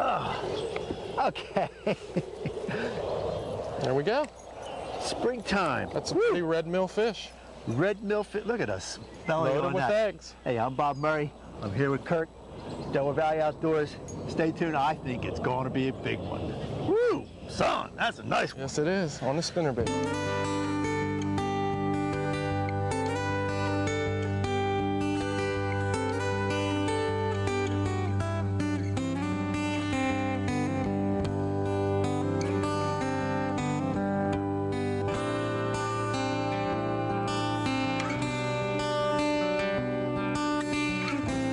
Okay. There we go. Springtime. That's a pretty red mill fish. Red mill fish. Look at us. Loaded with eggs. Hey, I'm Bob Murray. I'm here with Kirk, Delaware Valley Outdoors. Stay tuned. I think it's going to be a big one. Woo! Son, that's a nice one. Yes, it is. On the spinnerbait.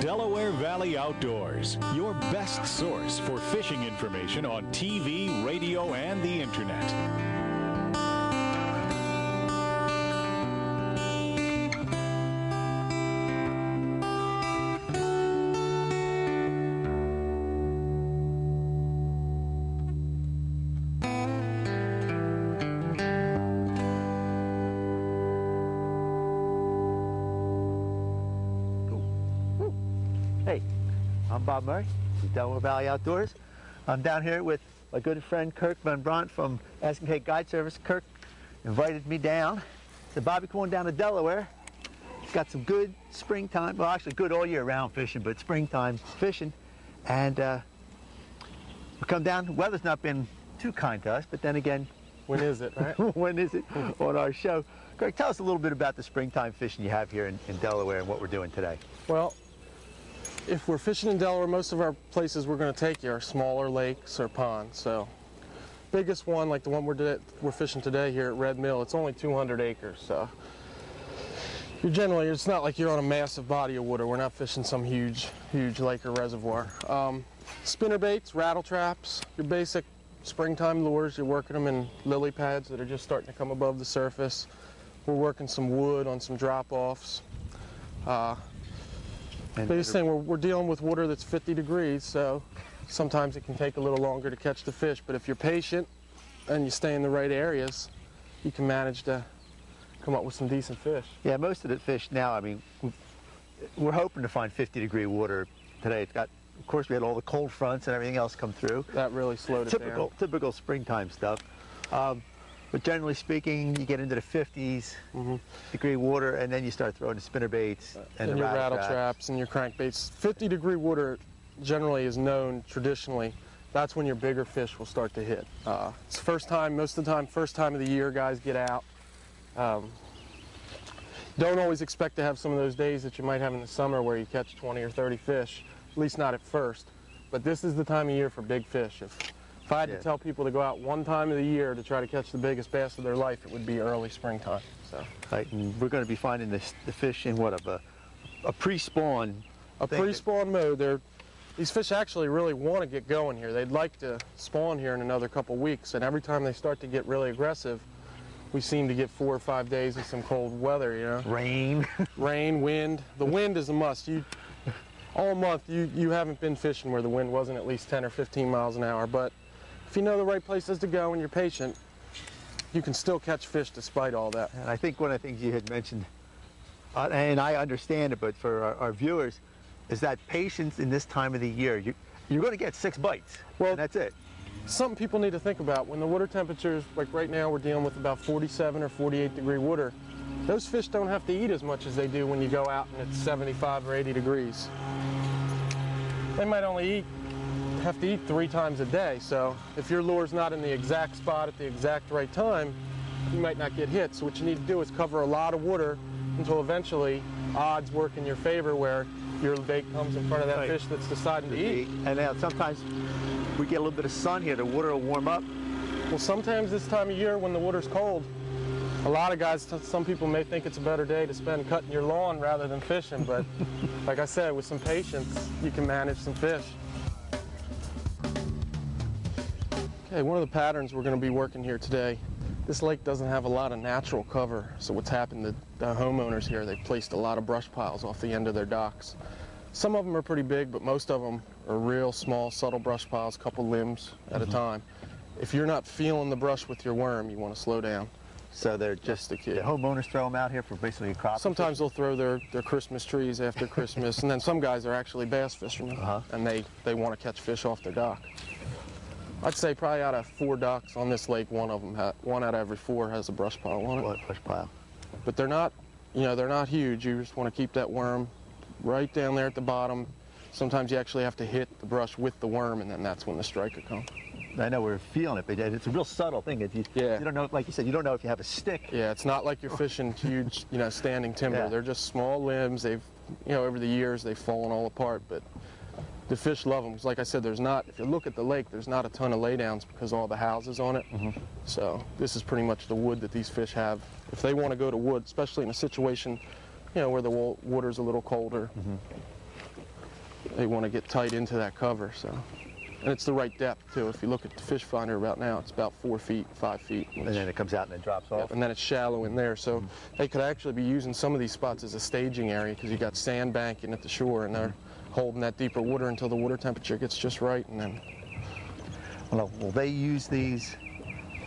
Delaware Valley Outdoors, your best source for fishing information on TV, radio, and the internet. Hey, I'm Bob Murray with Delaware Valley Outdoors. I'm down here with my good friend Kirk Van Brunt from Asking Kate Guide Service. Kirk invited me down. Said, Bobby, come on down to Delaware. It's got some good springtime, well actually good all year round fishing, but springtime fishing. And we come down, the weather's not been too kind to us, but then again, When is it, right? when is it on our show? Kirk, tell us a little bit about the springtime fishing you have here in Delaware and what we're doing today. Well, if we're fishing in Delaware, most of our places we're going to take you are smaller lakes or ponds. So, biggest one, like the one we're fishing today here at Red Mill, it's only 200 acres. So, it's not like you're on a massive body of water. We're not fishing some huge lake or reservoir. Spinner baits, rattle traps, your basic springtime lures. You're working them in lily pads that are just starting to come above the surface. We're working some wood on some drop-offs. Biggest thing, we're dealing with water that's 50 degrees, so sometimes it can take a little longer to catch the fish, but if you're patient and you stay in the right areas, you can manage to come up with some decent fish. Yeah, most of the fish now, I mean, we're hoping to find 50-degree water today. It's got, of course, we had all the cold fronts and everything else come through. That really slowed it down. Typical springtime stuff. But generally speaking, you get into the 50s degree water, and then you start throwing the spinner baits and the your rattle traps and your crankbaits. 50-degree water generally is known traditionally. That's when your bigger fish will start to hit. It's first time, most of the time, first time of the year guys get out. Don't always expect to have some of those days that you might have in the summer where you catch 20 or 30 fish, at least not at first. But this is the time of year for big fish. If I had to tell people to go out one time of the year to try to catch the biggest bass of their life, it would be early springtime. So, right, and we're going to be finding the fish in what, a pre-spawn. A pre-spawn mode. These fish actually really want to get going here. They'd like to spawn here in another couple weeks, and every time they start to get really aggressive, we seem to get 4 or 5 days of some cold weather, you know. Rain. Rain, wind. The wind is a must. All month you haven't been fishing where the wind wasn't at least 10 or 15 miles an hour, but if you know the right places to go and you're patient, you can still catch fish despite all that. And I think one of the things you had mentioned, and I understand it, but for our viewers, is that patience in this time of the year. You're going to get 6 bites, well, and that's it. Something people need to think about, when the water temperatures, like right now we're dealing with about 47 or 48 degree water, those fish don't have to eat as much as they do when you go out and it's 75 or 80 degrees. They might only have to eat 3 times a day, so if your lure's not in the exact spot at the exact right time, you might not get hit. So what you need to do is cover a lot of water until eventually odds work in your favor where your bait comes in front of that fish that's deciding to eat. And now sometimes we get a little bit of sun here, the water will warm up. Well, sometimes this time of year when the water's cold, a lot of guys, some people may think it's a better day to spend cutting your lawn rather than fishing, but like I said, with some patience, you can manage some fish. Okay, one of the patterns we're going to be working here today, this lake doesn't have a lot of natural cover, so what's happened, the homeowners here, they've placed a lot of brush piles off the end of their docks. Some of them are pretty big, but most of them are real small, subtle brush piles, a couple limbs at a time. If you're not feeling the brush with your worm, you want to slow down. So they're just the key. the homeowners throw them out here for basically a crop. Sometimes they'll throw their Christmas trees after Christmas, and then some guys are actually bass fishermen, and they want to catch fish off their dock. I'd say probably out of 4 docks on this lake, one out of every 4 has a brush pile on it. What brush pile? But they're not, they're not huge. You just want to keep that worm right down there at the bottom. Sometimes you actually have to hit the brush with the worm, and then that's when the strike will come. I know we're feeling it, but it's a real subtle thing. You don't know, like you said, you don't know if you have a stick. Yeah, it's not like you're fishing huge, standing timber. Yeah. They're just small limbs. They've, over the years, they've fallen all apart, but the fish love them. 'Cause like I said, if you look at the lake, there's not a ton of laydowns because all the houses on it. So this is pretty much the wood that these fish have. If they want to go to wood, especially in a situation, where the water's a little colder, they want to get tight into that cover. So, and it's the right depth too. If you look at the fish finder about now, it's about 4 feet, 5 feet. And then it comes out and it drops off. And then it's shallow in there. So they could actually be using some of these spots as a staging area because you got sand banking at the shore, and they're holding that deeper water until the water temperature gets just right, and then. Well, will they use these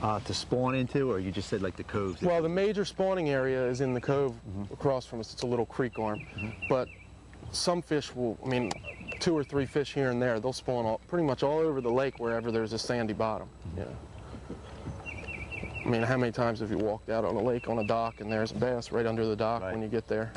to spawn into, or you just said like the coves? Well, the major spawning area is in the cove across from us. It's a little creek arm, but some fish will, 2 or 3 fish here and there, they'll spawn pretty much all over the lake wherever there's a sandy bottom. How many times have you walked out on a lake on a dock and there's a bass right under the dock when you get there?